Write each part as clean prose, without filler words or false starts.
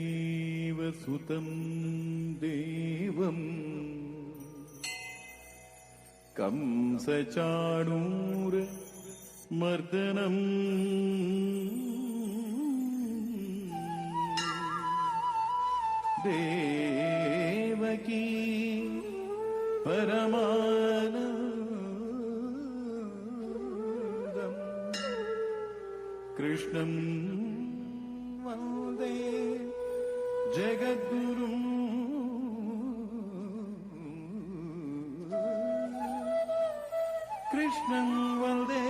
वसुदेवसुतं देवं कंसचाणूरमर्दनम् देवकी परमानन्दम् कृष्णं वन्दे जगद्गुरुम् कृष्णं वन्दे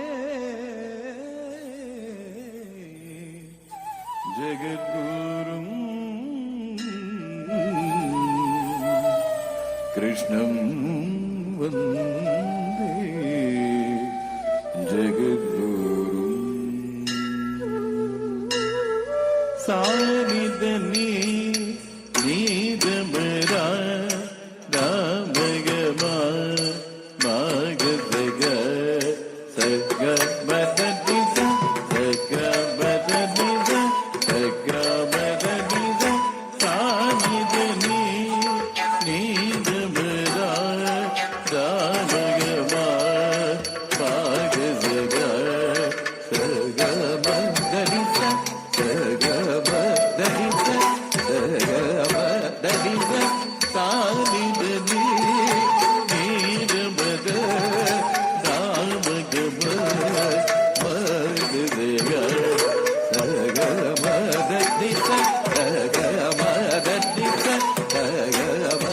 जगद्गुरुम् कृष्णं वन्दे जगद्गुरुम् सानिधनि नीदमरा रामगमा मागदग सगमदनिद सगमदनिद सगमदनिद सानिधनि नीदमरा रामगमा मागदग सगमदनिद सगमदनिद सगमदनिद सानिधनि नीदमद रामगम मगदग सगमदनिद सगमदनिद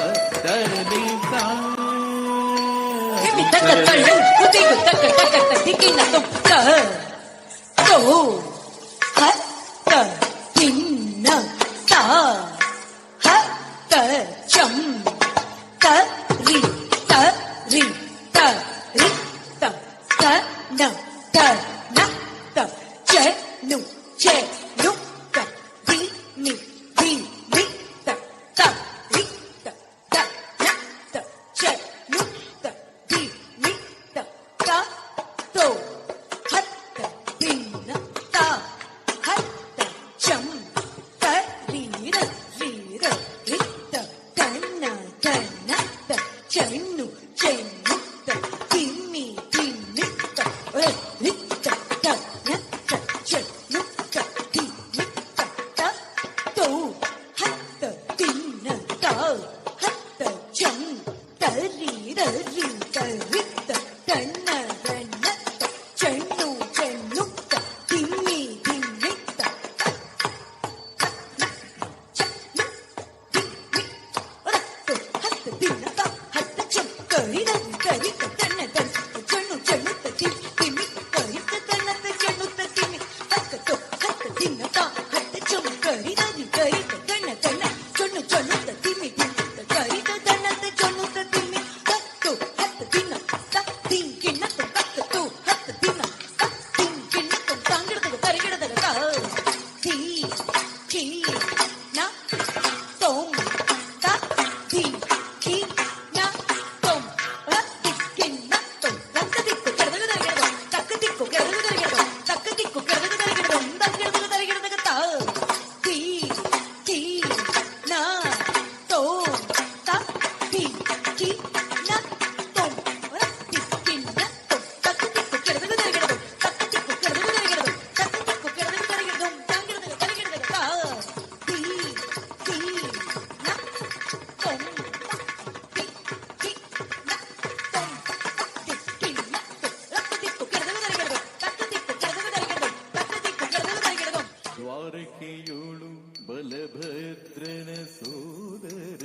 ದ್ವಾರಕೆಯೋಳು ಬಲಭದ್ರನ ಸೋದರ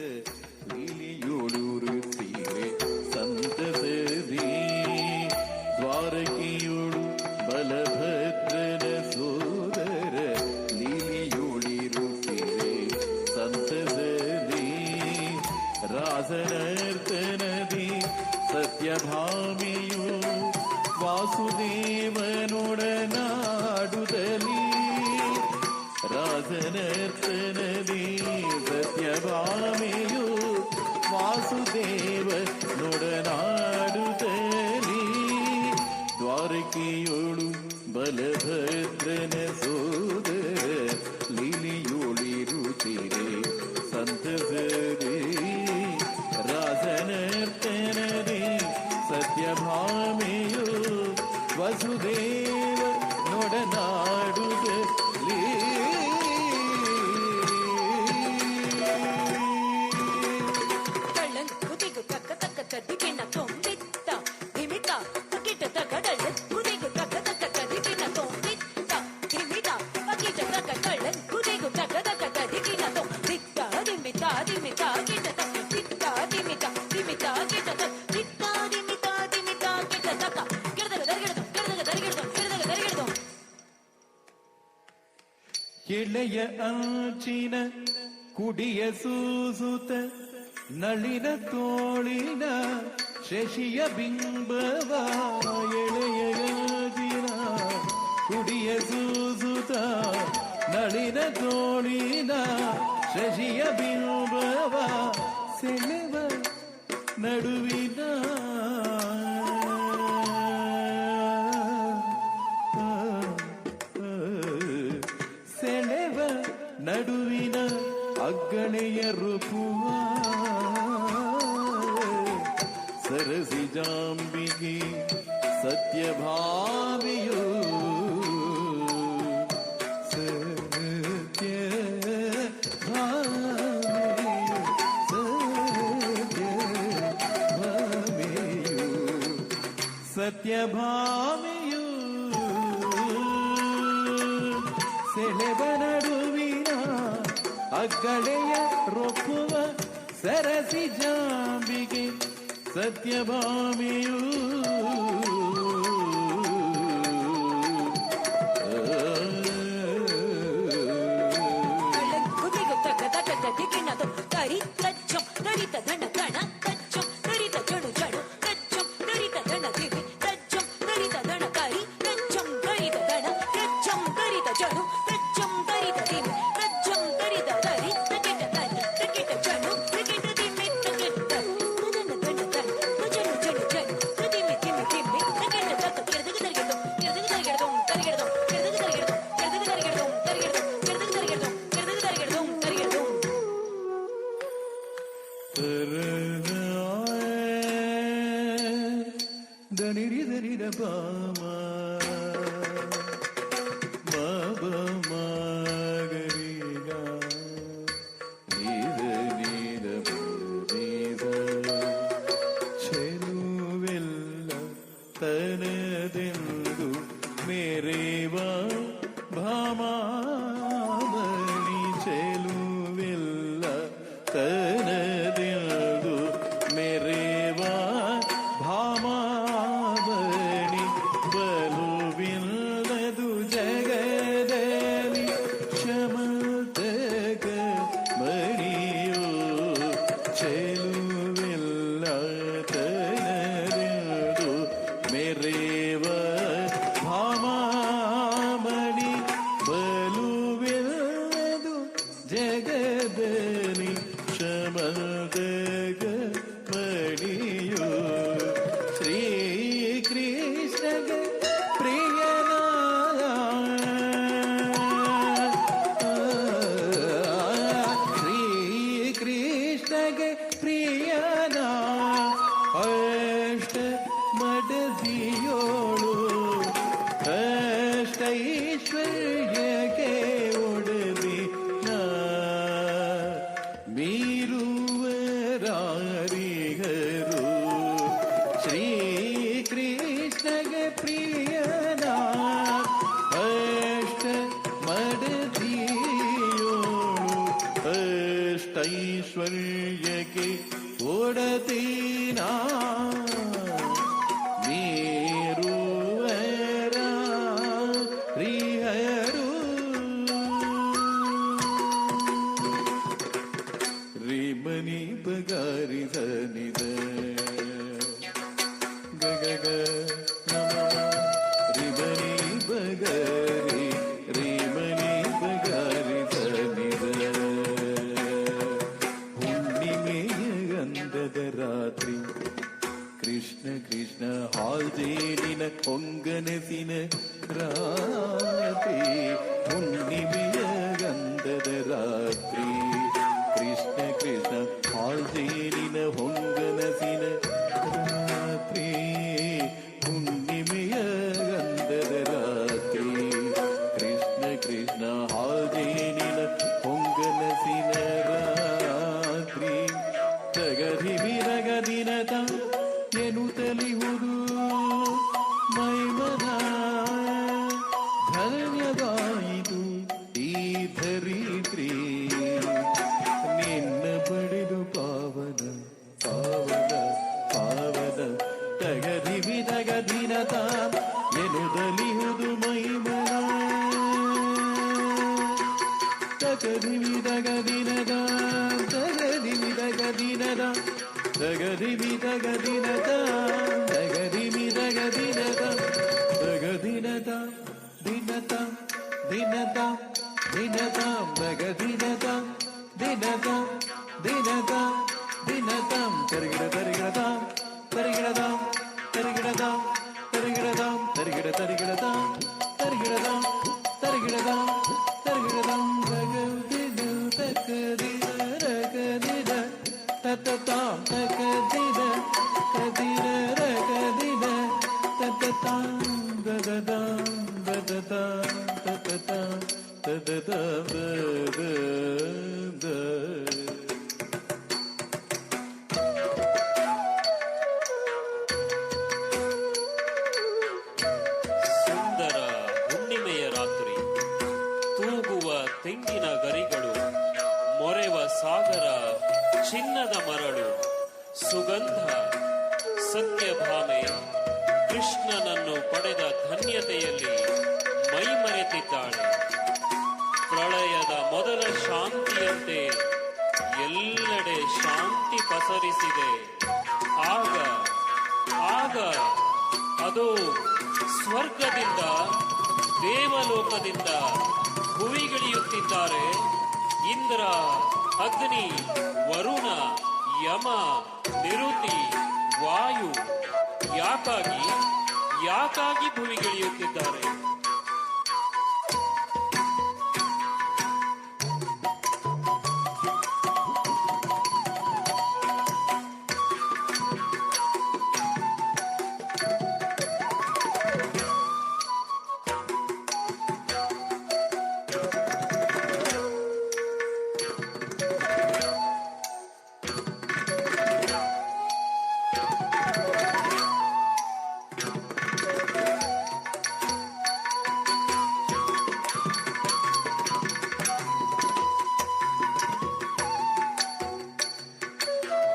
ಲೀಲಿಯೋಳೂರು ತೀರೆ ಸಂತಸದಿ ದ್ವಾರಕೆಯೋಳು ಬಲಭದ್ರನ ಸೋದರ ಲೀಲಿಯೋಳಿರು ತೀರೆ ಸಂತಸದಿ ರಾಸನರ್ತನದಿ ಸತ್ಯಭಾಮಿಯು ವಾಸುದೇವನೊಡನಾಡುದಲಿ ರಾಜನರ್ತನದಿ ಸತ್ಯಭಾಮಿಯು ವಾಸುದೇವ ನೊಡನಾಡುತ್ತಲಿ ದ್ವಾರಕೆಯೋಳು ಬಲಭದ್ರನ ಸೋದರ ಲೀಲಿಯೋ ಶ್ರೀರೇ ಸಂತಸದಿ ರಾಸನರ್ತನದಿ ಸತ್ಯಭಾಮೆಯು ವಸುದೇವ ನೊಡನಾಡುದಲ್ಲಿ ಕಳ್ಳಂಕುದಿಗು ತಕ್ಕ ತಕ್ಕ ತದಿಗಿನ ತುಂಬಿತ್ತ ಧಿಮಿತ ಪಕಿಟ ತಗಡಳ ಕುದಿಗು ತಕ್ಕ ತಕ್ಕ ತದಿಗಿನ ತುಂಬಿತ್ತ ಧಿಮಿತ ಪಕಿಟ ತಕ್ಕ ಕಳ್ಳಂಕುದಿಗು ತಕ್ಕ ತಕ್ಕ ತದಿಗಿನ ತುಂಬಿತ್ತ ಧಿಮಿತ ಧಿಮಿತ ಕಿಟ ತಕ್ಕ ಧಿಮಿತ ಧಿಮಿತ ಧಿಮಿತ ಕಿಟ ತಕ್ಕ ಧಿಮಿತ ಧಿಮಿತ ಧಿಮಿತ ಕಿಟ ತಕ್ಕ ಗಿಡದಗ ದರಿಗಿಡದು ಗಿಡದಗ ದರಿಗಿಡದು ಗಿಡದಗ ದರಿಗಿಡದು ಎಳೆಯ ಅಂಚಿನ ಕುಡಿಯ ಸೂಸುತ್ತ ನಳಿನ ತೋಳಿನ ಶಶಿಯ ಬಿಂಬವ ಎಳೆಯ ಅಂಚಿನ ಕುಡಿಯ ಸೂಸುತ್ತ ನಳಿನ ತೋಳಿನ ಶಶಿಯ ಬಿಂಬವ ಸೆಳೆವ ನಡುವಿನ ಸೆಳೆವ ನಡುವಿನ ಅಗ್ಗಳೆಯ ರೂಪುವ ಸರಸಿ ಜಾಂಬಿಗೆ ಸತ್ಯಭಾವಿಯು ಸತ್ಯಭಾಮಿಯು ಸೆಳೆವ ನಡುವಿನ ಅಗ್ಗಳೆಯ ರೊಪ್ಪುವ ಸರಸಿ ಜಾಂಬಿಗೆ ಸತ್ಯಭಾಮಿಯು ಕಳ್ಳಂಕುದಿಗು ತಕ್ಕ ತಕ್ಕ ತದಿಗಿನ ತರಿತ ಚಂ ತರಿತ ಧನ ಗಣ ತಚ್ಚಂ ತರಿತ ಜಣು ಜಣು ತಚ್ಚಂ ತರಿತ ಧನ ದಿವಿ ತಚ್ಚಂ ತರಿತ ಧನ ಕರಿ ತಚ್ಚಂ ತರಿತ ಧನ ತಚ್ಚಂ ತರಿತ ಜಣು ತಚ್ಚಂ ತರಿತ ದಿವಿ ತಚ್ಚಂ ತರಿತ ಧರಿ ತಕಿಟ ಧನ ತಕಿಟ ಜಣು ತಕಿಟ ದಿವಿ ತಕಿಟ ಧನ ಧನ ಧನ ಜಣು ಜಣು ಜಣು ದಿವಿ ದಿವಿ ದಿವಿ ತಕಿಟ ತಕ್ಕ ಗಿಡದಗ ದರಿಗಿಡದು ಗಿಡದಗ ದರಿಗಿಡದು ದರಿಗಿಡದು ಗಿಡದಗ ದರಿಗಿಡದು ಗಿಡದಗ ದರಿಗಿಡದು ದರಿಗಿಡದು ಗಿಡದಗ ದರಿಗಿಡದು ಗಿಡದಗ ದರಿಗಿಡದು ದರಿಗಿಡದು ದನಿರಿ ದರಿದ ಬಾಮ ಬಾಬ ಮಾಗರಿಗ ನೀದ ನೀದ ನೀದ ಚೆಲುವೆಲ್ಲ ತನದೆಂದು ಮೇರೇವ ಭಾಮಾಮಣಿ ಚೆಲುವೆಲ್ಲ ತನದೆಂದು ಮೇರೇವ ಭಾಮಾಮಣಿ ಬಲುವಿಲ್ಲದು ಜಗದಲ್ಲಿ ಶಮತಕ ಮಣಿಯೋ ಚೆಲುವೆಲ್ಲ ತನದೆಂದು ಮೇರೇವ ಭಾಮಾಮಣಿ ಬಲುವೆಲ್ಲದು ಜಗದಲ್ಲಿ ಶಮತಕ ಮಣಿಯೋ ಶ್ರೀ ಕೃಷ್ಣಗ ಪ್ರಿಯನ ಶ್ರೀ ಕೃಷ್ಣಗ ಪ್ರಿಯನ ಅಷ್ಟ ಮಡದಿಯೋಳು ಅಷ್ಟೈಶ್ವರ್ಯಕ್ಕೆ ಒಡದಿ ಮೀರುವರಾರಿಗರು ಶ್ರೀ ಕೃಷ್ಣಗೆ ಪ್ರಿಯನ ಅಷ್ಟ ಮಡದಿಯೋಳು ಅಷ್ಟೈಶ್ವರ್ಯಕ್ಕೆ ಒಡದಿನ ಮೀರುವರ ಹರಿಹರು ರಿಮನಿ ಬಗಾರಿ ಸನಿದ ಗಗ ನಮ ರಿಮನಿ ಬಗಾರಿ ರಿಮನಿ ಬಗಾರಿ ಸನಿದ ಹುಣ್ಣಿಮೆಯ ಗಂಧದ ರಾತ್ರಿ ಕೃಷ್ಣ ಕೃಷ್ಣ ಹಾಲ್ಜೇನಿನ ಹೊಂಗನಸಿನ ರಾತ್ರಿ ಹುಣ್ಣಿಮೆಯ ಗಂಧದ ರಾತ್ರಿ ಪಾವನವಾಯಿತು ಈ ಧರಿತ್ರಿ ನಿನ್ನ ಪಡೆದು ಪಾವನ ಪಾವನ ಪಾವನ ತಗದಿನತ ಎನುದಲಿಹುದು ಮೈಮನ ತಗದಿನದ ತಗದಿನದ ತಗದಿನದ ತಗದಿನದ ತಗದಿನದ ದಿನತ ದಿನತ ದಿನತ ತಗದಿನದ ದಿನತ ದಿನತ ದಿನತ ತರಿಗಿಡ ತರಿಗಿಡದ ತರಿಗಿಡದ ತರಿಗಿಡದ ತರಿಗಿಡದ ತರಿಗಿಡ ತರಿಗಿಡದ ತರಿಗಿಡದ ತರಿಗಿಡದ ತರಿಗಿಡದ ತಗದಿನ ತಕದಿನ ರಗದಿನ ತತತ ತಕದಿನ ಕದಿನ ರಗದಿನ ತತತ ದದದ ದದದ ತತತ ತದದ ದದ ಸುಂದರ ಹುಣ್ಣಿಮೆಯ ರಾತ್ರಿ, ತೂಗುವ ತೆಂಗಿನ ಗರಿಗಳು, ಮೊರೆವ ಸಾಗರ, ಚಿನ್ನದ ಮರಳು, ಸುಗಂಧ. ಸತ್ಯಭಾಮೆ ಕೃಷ್ಣನನ್ನು ಪಡೆದ ಧನ್ಯತೆಯಲ್ಲಿ ಮೈಮರೆತಿದ್ದಾಳೆ. ಪ್ರಳಯದ ಮೊದಲ ಶಾಂತಿಯಂತೆ ಎಲ್ಲೆಡೆ ಶಾಂತಿ ಪಸರಿಸಿದೆ. ಆಗ ಆಗ ಅದು ಸ್ವರ್ಗದಿಂದ ದೇವಲೋಕದಿಂದ ಭುವಿಗಿಳಿಯುತ್ತಿದ್ದಾರೆ ಇಂದ್ರ, ಅಗ್ನಿ, ವರುಣ, ಯಮ, ನಿರುತಿ, ವಾಯು. ಯಾಕಾಗಿ ಭುವಿಗಿಳಿಯುತ್ತಿದ್ದಾರೆ?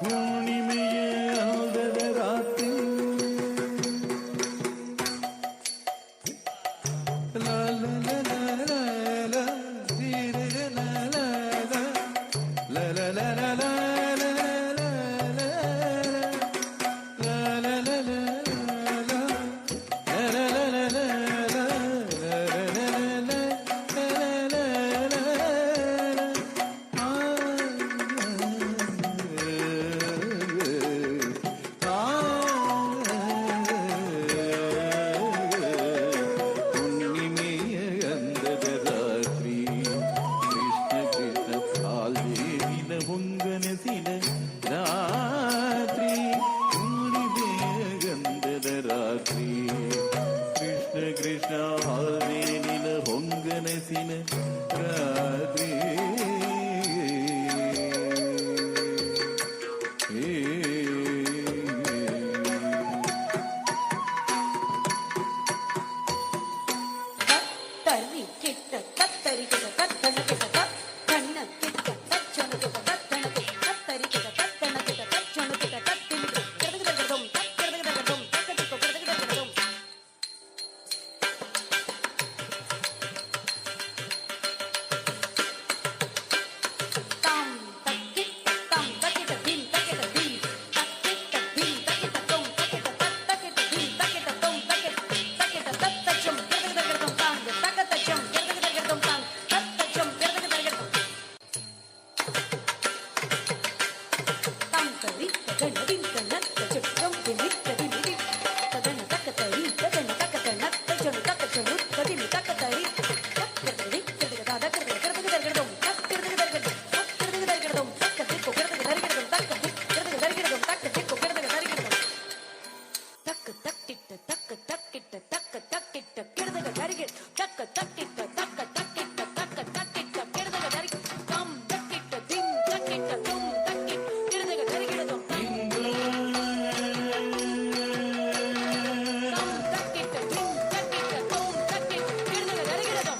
ಹುಣ್ಣಿಮೆಯ ಅಂದದ ರಾತ್ರಿ ಲಾ ಲಾ ಲಾ ಲಾ ಲಾ ಧೀರೆ ಲಾ ಲಾ ಲಾ ಲಾ ಲಾ ಲಾ ಲಾ ಹೊಂಗನಸಿನ ರಾತ್ರಿ, ಹುಣ್ಣಿಮೆಯ ಗಂಧದ ರಾತ್ರಿ. ಕೃಷ್ಣ ಕೃಷ್ಣ ಹಾವೇನಿನ ಹೊಂಗನಸಿನ ರಾತ್ರಿ. ತರಿ ಕೆಟ್ಟ ತತ್ತರಿ ಕೆಟ್ಟ ತತ್ತಣ ಕೆಟ್ಟ ಕಣ್ಣ ಕೆಟ್ಟ ತಚ್ಚಣ ಕೆಟ್ಟ ತತ್ತಣ ಕೆಟ್ಟ ತತ್ತರಿ ಕೆಟ್ಟ ತತ್ತಣ ಕೆಟ್ಟ ತಚ್ಚಣ ಕೆಟ್ಟ ತತ್ತಿನ ಕರಗದಗದಂ ಕರಗದಗದಂ ಕರಗದಗದಂ ಕರಗದಗದಂ ತಾಂ ತಕ್ಕಿಟ್ಟ ತಾಂ ತಕ್ಕಿಟ್ಟ ದಿಂ ತಕ್ಕಿಟ್ಟ ದಿಂ ತಕ್ಕಿಟ್ಟ ದಿಂ ತಕ್ಕಿಟ್ಟ ತೋಂ ತಕ್ಕಿಟ್ಟ ತಕ್ಕಿಟ್ಟ ದಿಂ ತಕ್ಕಿಟ್ಟ ತೋಂ ತಕ್ಕಿಟ್ಟ ತಕ್ಕಿಟ್ಟ ತತ್ತಚ್ಚಂ ಕರಗದಗದಂ ತಾಂ ತಕ್ಕತಚ್ಚಂ ಕರಗದಗದಂ ತಾಂ ತತ್ತಚ್ಚಂ ಕರಗದಗದಂ ತಾಂ ತರಿ ತಗಣದಿಂ ತನತ್ತ ಚಟ್ಟಂ ತಿಮಿತ್ತ ದಿಮಿದಿ ತದನ ತಕ್ಕತರಿ ತದನ ತಕ್ಕತನ ತಚ್ಚನು ತಕ್ಕಚನು ತದಿಮಿ ತಕ್ಕತರಿ ತಕ್ಕತರಿ ಕರಗದಗದ ಕರಗದಗದಂ ತಕ್ಕರಗದಗದಂ ತಕ್ಕರಗದಗದಂ ತಕ್ಕದಿಕ್ಕು ಕರಗದಗದಂ ತಕ್ಕದಿ ಕರಗದಗದಂ ತಕ್ಕದಿಕ್ಕು ಕರಗದಗದಂ ತಕ್ಕ ತಕ್ಕಿಟ್ಟ ತಕ್ಕ ತಕ್ಕಿಟ್ಟ ತಕ್ಕ ತಕ್ಕಿಟ್ಟ ಕೆಡದಗ ದರಿಗೆ ತಕ್ಕ ತಕ್ಕಿಟ್ಟ ತಕ್ಕ ತಕ್ಕಿಟ್ಟ ತಕ್ಕ ತಕ್ಕಿಟ್ಟ ಕೆಡದಗ ದರಿಗೆ ತಂ ತಕ್ಕಿಟ್ಟ ದಿಂ ತಕ್ಕಿಟ್ಟ ತುಂ ತಕ್ಕಿಟ್ಟ ಕೆಡದಗ ದರಿಗಿಡದಂ ತಂ ತಕ್ಕಿಟ್ಟ ದಿಂ ತಕ್ಕಿಟ್ಟ ತುಂ ತಕ್ಕಿಟ್ಟ ಕೆಡದಗ ದರಿಗಿಡದಂ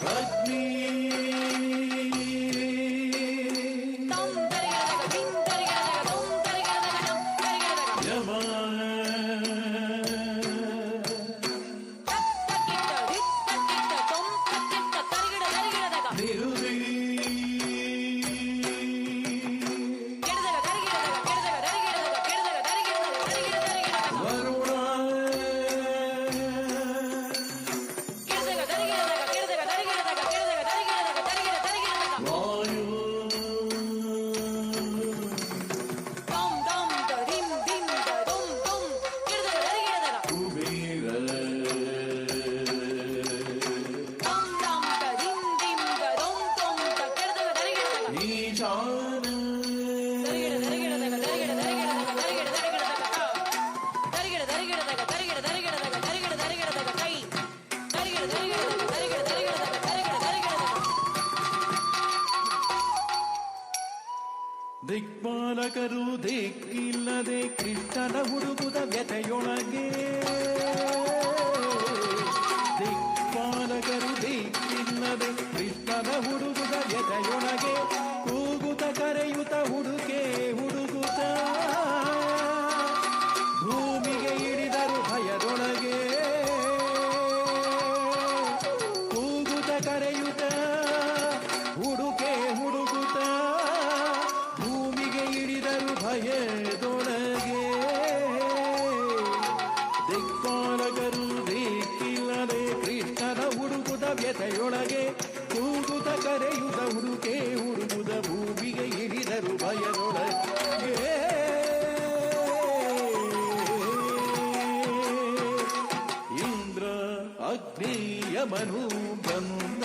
ಈಶಾನ ದಿಕ್ಪಾಲಕರು ದಿಕ್ಕಿಲ್ಲದೆ ಕೃಷ್ಣನ ಹುಡುಕುದ ವ್ಯಥೆಯೊಳಗೆ ದಿಕ್ಪಾಲಕರು ದಿಕ್ಕಿಲ್ಲದೆ ಕೃಷ್ಣನ ಹುಡುಕುದ ವ್ಯಥೆಯೊಳಗೆ ಕೂಗುತ ಕರೆಯುತ ಹುಡುಕೆ ಹುಡುಗುತ್ತ ಭೂಮಿಗೆ ಇಳಿದರು ಭಯದೊಳಗೆ ಕೂಗುತ ಕರೆಯುತ ಹುಡುಕೆ ಹುಡುಗುತ್ತ ಭೂಮಿಗೆ ಇಳಿದರು ಭಯದೊಳಗೆ ದಿಕ್ಪಾಲಕರು ದಿಕ್ಕಿಲ್ಲದೆ ಕೃಷ್ಣನ ಹುಡುಕುದ ವ್ಯಥೆಯೊಳಗೆ ಕೂಗುತ ಕರೆಯುತ ಹುಡುಕೆ ಹುಡುಗುದ ಭೂಮಿಗೆ ಇಳಿದರು ಭಯದೊಳಗೆ ಇಂದ್ರ ಅಗ್ನಿಯಮನು ಬಂದ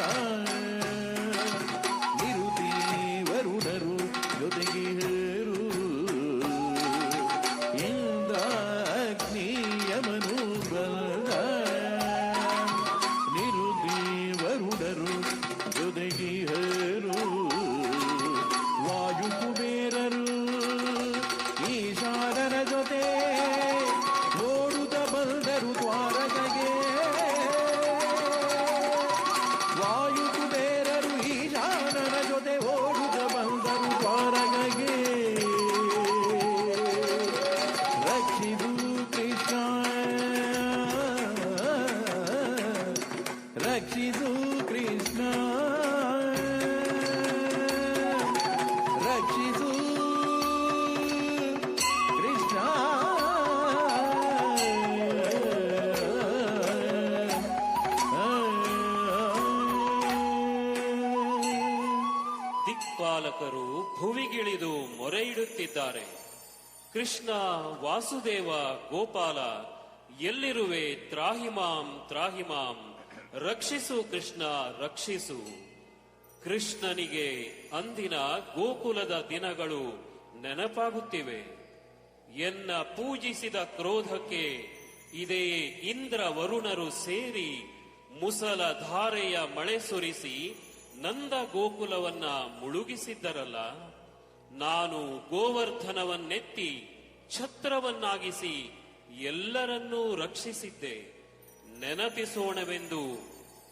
ನಿರುತಿ ವರುಣರು ಜೊತೆಗೆ ಹೇರು ಇಂದ್ರ ಅಗ್ನಿಯಮನು ಬಂದ ನಿರುತಿ ವರುಣರು ಜೊತೆಗೆ ಹೇರು ವಾಯು ಕುಬೇರರು ಈಶಾನನ ಜೊತೆ ಓಡುತ್ತ ಬಂದರು ದ್ವಾರಕೆಗೆ ವಾಯು ಕುಬೇರರು ಈಶಾನನ ಜೊತೆ ಓಡುತ್ತ ಬಂದರು ದ್ವಾರಕೆಗೆ ರಕ್ಷಿದು ಕೃಷ್ಣ ರಕ್ಷಿದು ಕೃಷ್ಣ ರಕ್ಷಿಸು ಕೃಷ್ಣ ದಿಕ್ಪಾಲಕರು ಭುವಿಗಿಳಿದು ಮೊರೆ ಇಡುತ್ತಿದ್ದಾರೆ. ಕೃಷ್ಣ, ವಾಸುದೇವ, ಗೋಪಾಲ, ಎಲ್ಲಿರುವೆ? ತ್ರಾಹಿಮಾಂ ತ್ರಾಹಿಮಾಂ, ರಕ್ಷಿಸು ಕೃಷ್ಣ, ರಕ್ಷಿಸು. ಕೃಷ್ಣನಿಗೆ ಅಂದಿನ ಗೋಕುಲದ ದಿನಗಳು ನೆನಪಾಗುತ್ತಿವೆ. ಎನ್ನ ಪೂಜಿಸಿದ ಕ್ರೋಧಕ್ಕೆ ಇದೇ ಇಂದ್ರ ವರುಣರು ಸೇರಿ ಮುಸಲ ಧಾರೆಯ ಮಳೆ ಸುರಿಸಿ ನಂದ ಗೋಕುಲವನ್ನ ಮುಳುಗಿಸಿದ್ದರಲ್ಲ. ನಾನು ಗೋವರ್ಧನವನ್ನೆತ್ತಿ ಛತ್ರವನ್ನಾಗಿಸಿ ಎಲ್ಲರನ್ನೂ ರಕ್ಷಿಸಿದ್ದೆ. ನೆನಪಿಸೋಣವೆಂದು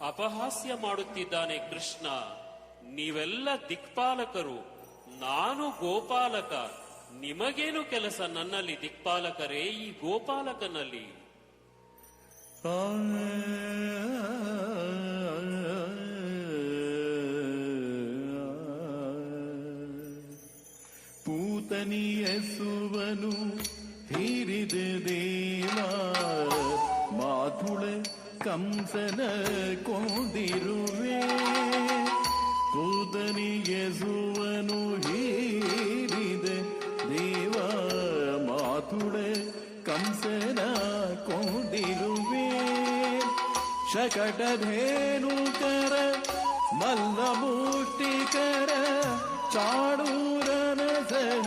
ಅಪಹಾಸ್ಯ ಮಾಡುತ್ತಿದ್ದಾನೆ ಕೃಷ್ಣ. ನೀವೆಲ್ಲ ದಿಕ್ಪಾಲಕರು, ನಾನು ಗೋಪಾಲಕ. ನಿಮಗೇನು ಕೆಲಸ ನನ್ನಲ್ಲಿ ದಿಕ್ಪಾಲಕರೇ, ಈ ಗೋಪಾಲಕನಲ್ಲಿ? ಪೂತನಿಯಸುವನು ಹೀರಿದ ದೇವ ಮಾತುಳ ಕಂಸನ ಕೊಂಡಿರುವೆ. ಪೂತನಿಯಸುವನು ಹೀರಿದ ದೇವ ಮಾತುಳ ಕಂಸನ ಕೊಂಡಿರುವೆ. ಶಕಟಧೇನುಕರ ಮಲ್ಲ ಮುಷ್ಟಿಕರ ಚಾಣೂರನ ಸಹ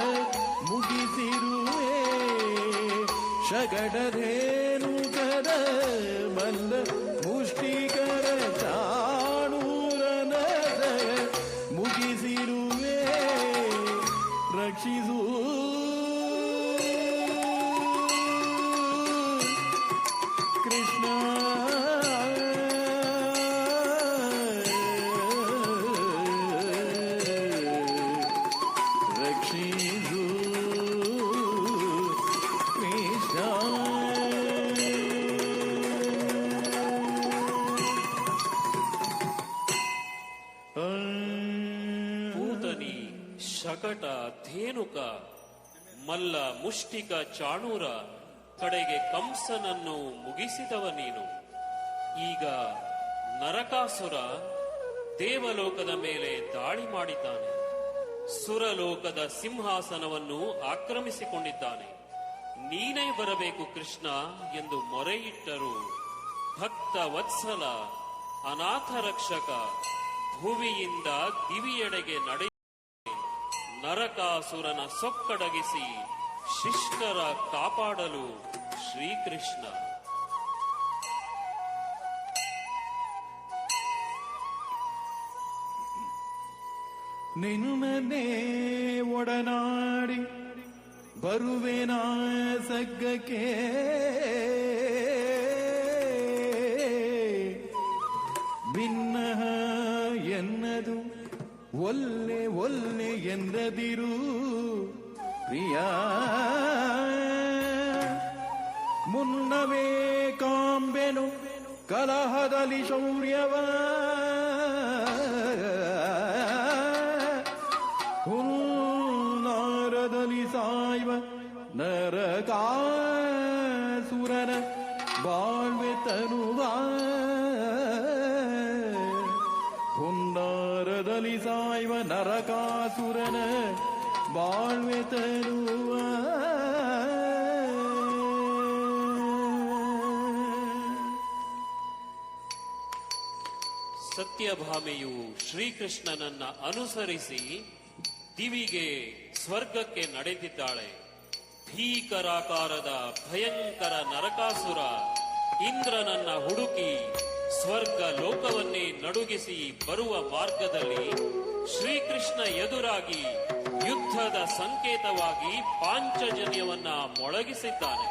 ಮುಗಿಸಿರುವೆ. ಶಕಟಧೇನುಕರ ಮಲ್ಲ ಮುಷ್ಟಿಕರ ಚಾಣೂರನ ಸಹ ಮುಗಿಸಿರುವೆ. ರಕ್ಷಿಸು ಕೃಷ್ಣ ರಕ್ಷಿಸು ಕೃಷ್ಣ. ಪೂತನಿ, ಶಕಟ, ಧೇನುಕ, ಮಲ್ಲ, ಮುಷ್ಟಿಕ, ಚಾಣೂರ, ಕಡೆಗೆ ಕಂಸನನ್ನು ಮುಗಿಸಿದವ ನೀನು. ಈಗ ನರಕಾಸುರ ದೇವಲೋಕದ ಮೇಲೆ ದಾಳಿ ಮಾಡಿದ್ದಾನೆ. ಸುರಲೋಕದ ಸಿಂಹಾಸನವನ್ನು ಆಕ್ರಮಿಸಿಕೊಂಡಿದ್ದಾನೆ. ನೀನೇ ಬರಬೇಕು ಕೃಷ್ಣ ಎಂದು ಮೊರೆಯಿಟ್ಟರು. ಭಕ್ತ ವತ್ಸಲ, ಅನಾಥ ರಕ್ಷಕ, ಭುವಿಯಿಂದ ದಿವಿಯೆಡೆಗೆ ನಡೆಯ ನರಕಾಸುರನ ಸೊಕ್ಕಡಗಿಸಿ ಶಿಷ್ಟರ ಕಾಪಾಡಲು ಶ್ರೀಕೃಷ್ಣ. ನಿನ್ನನ್ನೇ ಒಡನಾಡಿ ಬರುವೆನ ಸಗ್ಗಕ್ಕೆ ಭಿನ್ನಹ ಎನ್ನದು ಒಲ್ಲೆ ಒಲ್ಲೆ ಎಂದದಿರು ಪ್ರಿಯ ಮುನ್ನವೇ ಕಾಂಬೆನು ಕಲಹದಲ್ಲಿ ಶೌರ್ಯವ ಹುನ್ನಾರದಲ್ಲಿ ಸಾಯ್ವ ನರಕಾಸುರನ ಬಾಳ್ವೆ ತನುವ ಹುನ್ನಾರದಲ್ಲಿ ಸಾಯ್ವ ನರಕಾಸುರನ ಬಾಳ್ವೆ ತನುವ ಸತ್ಯಭಾಮೆಯು ಶ್ರೀಕೃಷ್ಣನನ್ನ ಅನುಸರಿಸಿ ದಿವಿಗೆ ಸ್ವರ್ಗಕ್ಕೆ ನಡೆದಿದ್ದಾಳೆ. ಭೀಕರಾಕಾರದ ಭಯಂಕರ ನರಕಾಸುರ ಇಂದ್ರನನ್ನ ಹುಡುಕಿ ಸ್ವರ್ಗ ಲೋಕವನ್ನೇ ನಡುಗಿಸಿ ಬರುವ ಮಾರ್ಗದಲ್ಲಿ ಶ್ರೀಕೃಷ್ಣ ಎದುರಾಗಿ ಯುದ್ಧದ ಸಂಕೇತವಾಗಿ ಪಾಂಚಜನ್ಯವನ್ನ ಮೊಳಗಿಸಿದ್ದಾನೆ.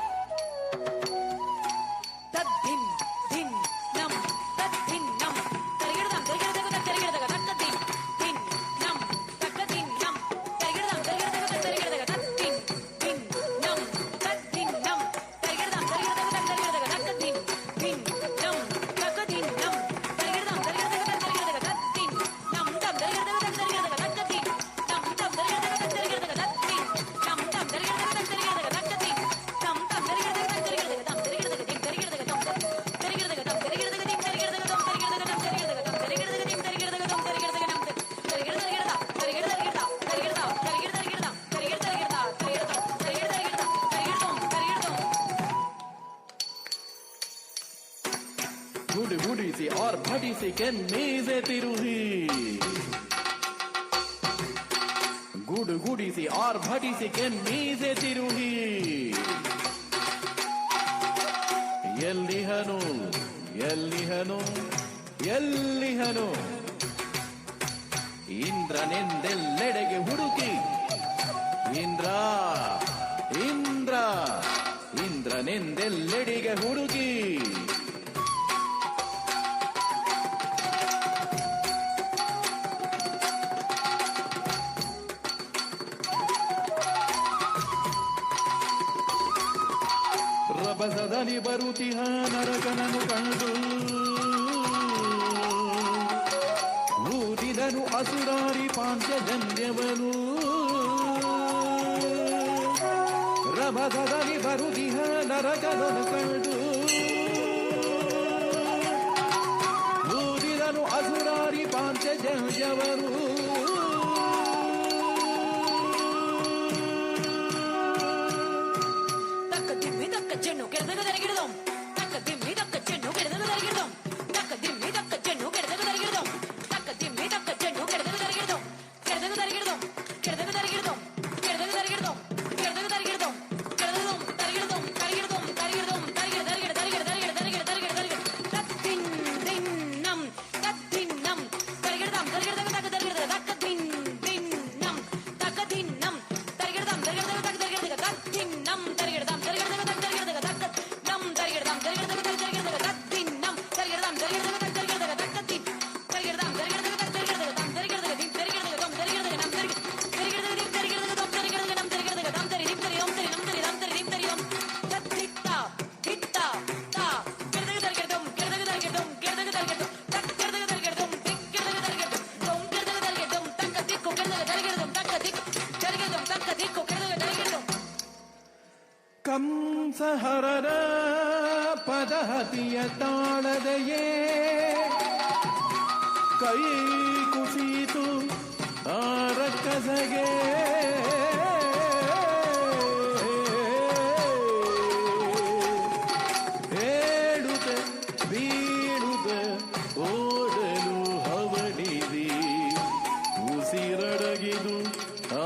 ತದ್ದಿನ್ ದಿನ್ ನಂ ತದ್ದಿನ್ ನಂ ತರಿಗಿಡದಂ ತರಿಗಿಡದಗ ತರಿಗಿಡದಗ ತಕ್ಕದಿನ್ ದಿನ್ ನಂ ತಕ್ಕದಿನ್ ನಂ ತರಿಗಿಡದಂ ತರಿಗಿಡದಗ ತರಿಗಿಡದಗ ತದ್ದಿನ್ ದಿನ್ ನಂ ತದ್ದಿನ್ ನಂ ತರಿಗಿಡದಂ ತರಿಗಿಡದಗ ತರಿಗಿಡದಗ ತಕ್ಕದಿನ್ ದಿನ್ ನಂ ತಕ್ಕದಿನ್ ನಂ ತರಿಗಿಡದಂ ತರಿಗಿಡದಗ ತರಿಗಿಡದಗ ತದ್ದಿನ್ ನಂ ತಂ ತರಿಗಿಡದಗ ತರಿಗಿಡದಗ ತಕ್ಕದಿನ್ ನಂ ತಂ ತರಿಗಿಡದಗ ತರಿಗಿಡದಗ ತದ್ದಿನ್ ನಂ ತಂ ತರಿಗಿಡದಗ ತರಿಗಿಡದಗ ತಕ್ಕದಿನ್ ನಂ ತಂ ತರಿಗಿಡದಗ ತರಿಗಿಡದಗ ತಂ ತರಿಗಿಡದಗ ದಿನ್ ತರಿಗಿಡದಗ ತಂ ತರಿಗಿಡದಗ ತಂ ತರಿಗಿಡದಗ ದಿನ್ ತರಿಗಿಡದಗ ತಂ ತರಿಗಿಡದಗ ತಂ ತರಿಗಿಡದಗ ತಂ ತರಿಗಿಡದಗ ದಿನ್ ತರಿಗಿಡದಗ ತಂ ತರಿಗಿಡದಗ ನಂ ತರಿಗಿಡದಗ ತರಿಗಿಡದಗ ತರಿಗಿಡದಗ ತರಿಗಿಡದಗ ಗುಡಿ ಗುಡಿಸಿ ಆರ್ ಭಟಿಸಿ ಕೆನ್ನೇಸೆ ತಿರುಹಿ ಗುಡು ಗುಡಿಸಿ ಆರ್ ಭಟಿಸಿ ಕೆನ್ನೇಸೆ ತಿರುಹಿ ಎಲ್ಲಿಹನು ಎಲ್ಲಿಹನು ಎಲ್ಲಿಹನು ಇಂದ್ರನೆಂದೆಲ್ಲೆಡೆಗೆ ಹುಡುಕಿ ಇಂದ್ರ ಇಂದ್ರ ಇಂದ್ರನೆಂದೆಲ್ಲೆಡೆಗೆ ಹುಡುಕಿ ರಭಸದಲ್ಲಿ ಬರುತಿಹ ನರಕನನು ಕಂಡು ಊದಿದನು ಅಸುರಾರಿ ಪಾಂಚಜನ್ಯವನು ರಭಸದಲ್ಲಿ ಬರುತಿಹ ನರಕನನು ಕಂಡು ಊದಿದನು ಅಸುರಾರಿ ಪಾಂಚಜನ್ಯವನು చెన్ను కెడదగ తరిగిడదాం తక్క దిమ్మి తక్క చెన్ను కెడదగ తరిగిడదాం తక్క దిమ్మి తక్క చెన్ను కెడదగ తరిగిడదాం తక్క దిమ్మి తక్క చెన్ను కెడదగ తరిగిడదాం కెడదగ తరిగిడదాం కెడదగ తరిగిడదాం కెడదగ తరిగిడదాం కెడదగ తరిగిడదాం కెడదగ తరిగిడదాం తరిగిడదాం తరిగిడదాం తరిగిడ తరిగిడ తరిగిడ తరిగిడ తరిగిడ తరిగిడ తరిగిడ తద్దిన్ దిన్నం తద్దిన్నం తరిగిడదాం తరిగిడదగ తక్క తరిగిడదగ తక్క దిన్ దిన్నం తక్క దిన్నం తరిగిడదాం తరిగిడదగ తక్క తరిగిడదగ తద్దిన్నం తరిగిడదాం తరిగిడదగ ಕಂಸಹರರ ಪದಹತಿಯ ತಾಳದೆಯೇ ಕೈ ಕುಸಿತು ಆರಕ್ಕಸಗೆ ಹೇಳುತ್ತ ಬೀಳುತ್ತ ಓಡಲು ಹವಣಿದಿ ಉಸಿರಡಗಿದು ಆ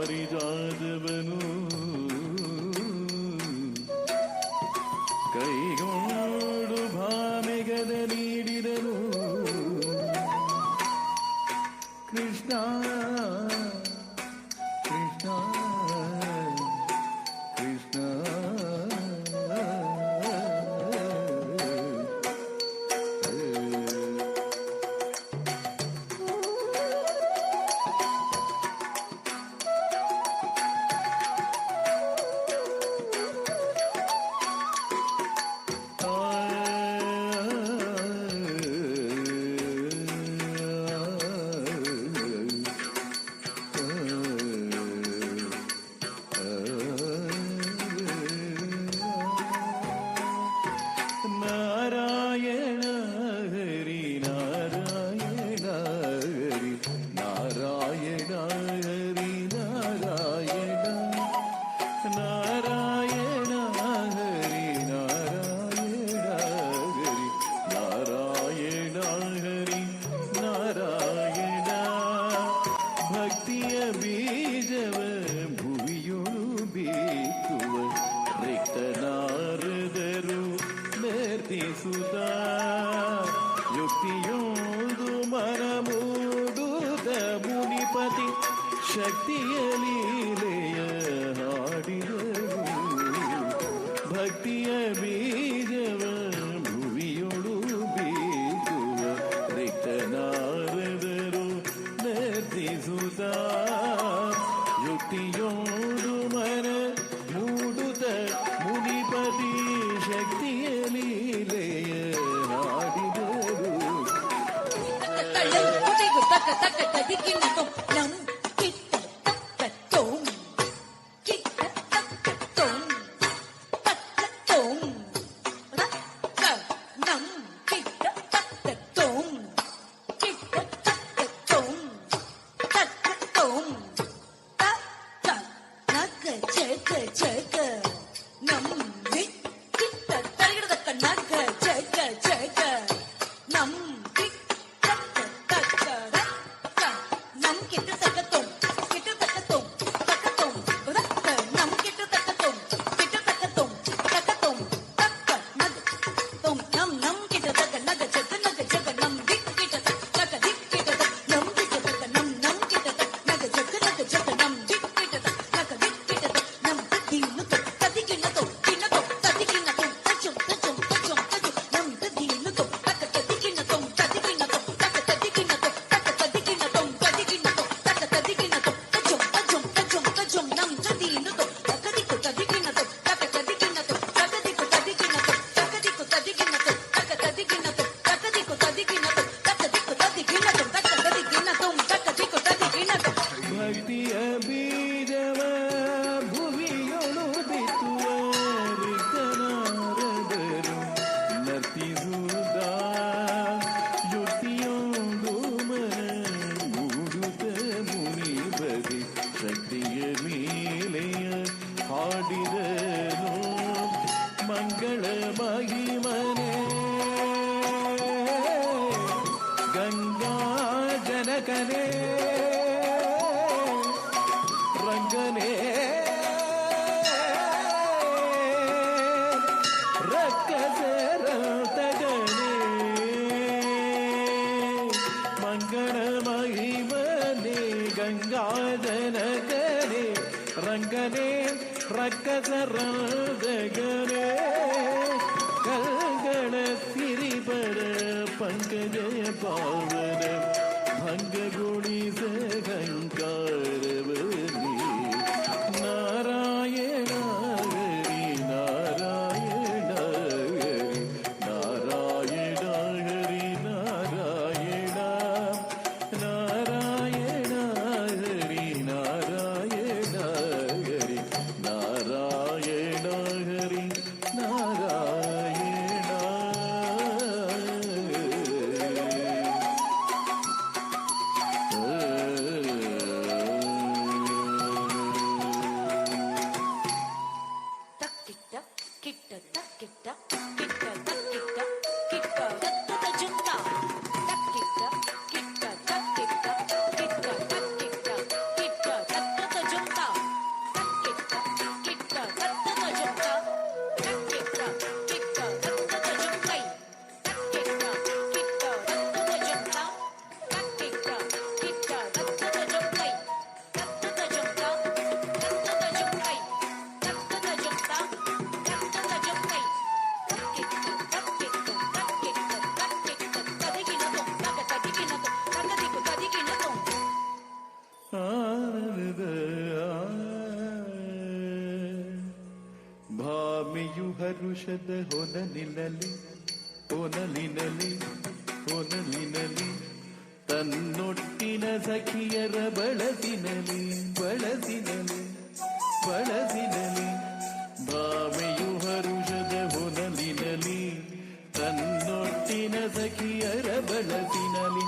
ಪಾರಿಜಾತವನು ಕೈಗೊಂಡು ಭಾಮೆಗದ ನೀಡಿದನು ಕೃಷ್ಣ ಕೃಷ್ಣ ಕೃಷ್ಣ ನಾರಾಯಣ ಹರಿ ನಾರಾಯಣ ಹರಿ ನಾರಾಯಣ ಹರಿ ನಾರಾಯಣ ನಾರಾಯಣ ಹರಿ ನಾರಾಯಣ ಹರಿ ನಾರಾಯಣ ಹರಿ ನಾರಾಯಣ ಭಕ್ತಿಯ ಬೀಜವ ಭುವಿಯೊಳು ಬೀಸುವ ರಿಕ್ತನಾರದರು ನಿರ್ತಿಸುತ್ತ ಯುಕ್ತಿಯೊಂದು ಮನ ಮೂಡುತ್ತ ಮುನಿಪತಿ ಶಕ್ತಿಯ ಲೀಲೆಯ ಹಾಡಿದರು ಭಕ್ತಿಯ ಬೀಜವ ಭುವಿಯೊಳು ಬೀಸುವ ರಿಕ್ತನಾರದರು ನಿರ್ತಿಸುತ್ತ ಯುಕ್ತಿಯೊಂದು ಮನ ಮೂಡುತ್ತ ಮುನಿಪತಿ ಶಕ್ತಿಯ ಲೀಲೆಯ ಹಾಡಿದರು ತಕ್ಕ ತಕ್ಕ ತದಿಗಿನ ನಮ್ ಕಿಟ್ಟ ತಕ್ಕ ತೋಂ ಕಿಟ್ಟ ತಕ್ಕ ತೋಂ ತಕ್ಕ ತೋಂ ತಕ್ಕ ನಮ್ ಕಿಟ್ಟ ತಕ್ಕ ತೋಂ ಕಿಟ್ಟ ತಕ್ಕ ತೋಂ ತಕ್ಕ ತೋಂ ತಕ್ಕ ನಗ ಜಗ ಜಗ ನಮ್ ಕಿಟ್ಟ ತರಗಿಡದಕ್ಕ ನಗ ಜಗ ಜಗ ನಮ್ ಭಕ್ತಿಯ ಬೀಜವ ಭುವಿಯೊಳು ಬಿತ್ತುವ ರಿಕ್ತನಾರದರು ನರ್ತಿಸುತ್ತ ಯುಕ್ತಿಯೊಂದು ಮನ ಮೂಡುತ್ತ ಮುನಿಪತಿ ಶಕ್ತಿಯ ಲೀಲೆಯ ಹಾಡಿದನು ಮಂಗಳ ಮಹಿಮನೆ ಗಂಗಾ ಜನಕನೇ ರಂಗನೇ ರಕ್ಕಸರತಗನೇ ಮಂಗಳ ಮಹಿಮನೆ ಗಂಗಾಧನಕನೇ ರಂಗನೇ ರಕ್ಕಸರತಗನೇ ಕಲ್ಗಳ ಸಿರಿಬರ ಪಂಕಜಯ ಪಾವನ ಭಂಗಗೊಳಿಸ ಹಂಕಾರವನಿ ನಾರಾಯಣ ಹರಿ ನಾರಾಯಣ ಹರಿ ನಾರಾಯಣ ಹರಿ ನಾರಾಯಣ ನಾರಾಯಣ ಹರಿ ನಾರಾಯಣ ಹರಿ ನಾರಾಯಣ ಹರಿ ನಾರಾಯಣ ಭಾಮೆಯು ಹರುಷದ ಹೊನಲಿನಲಿ ಹೊನಲಿನಲಿ ಹೊನಲಿನಲಿ ತನ್ನೊಟ್ಟಿನ ಸಖಿಯರ ಬಳಸಿನಲಿ ಬಳಸಿನಲಿ ಬಳಸಿನಲಿ ಭಾಮೆಯು ಹರುಷದ ಹೊನಲಿನಲಿ ತನ್ನೊಟ್ಟಿನ ಸಖಿಯರ ಬಳಸಿನಲಿ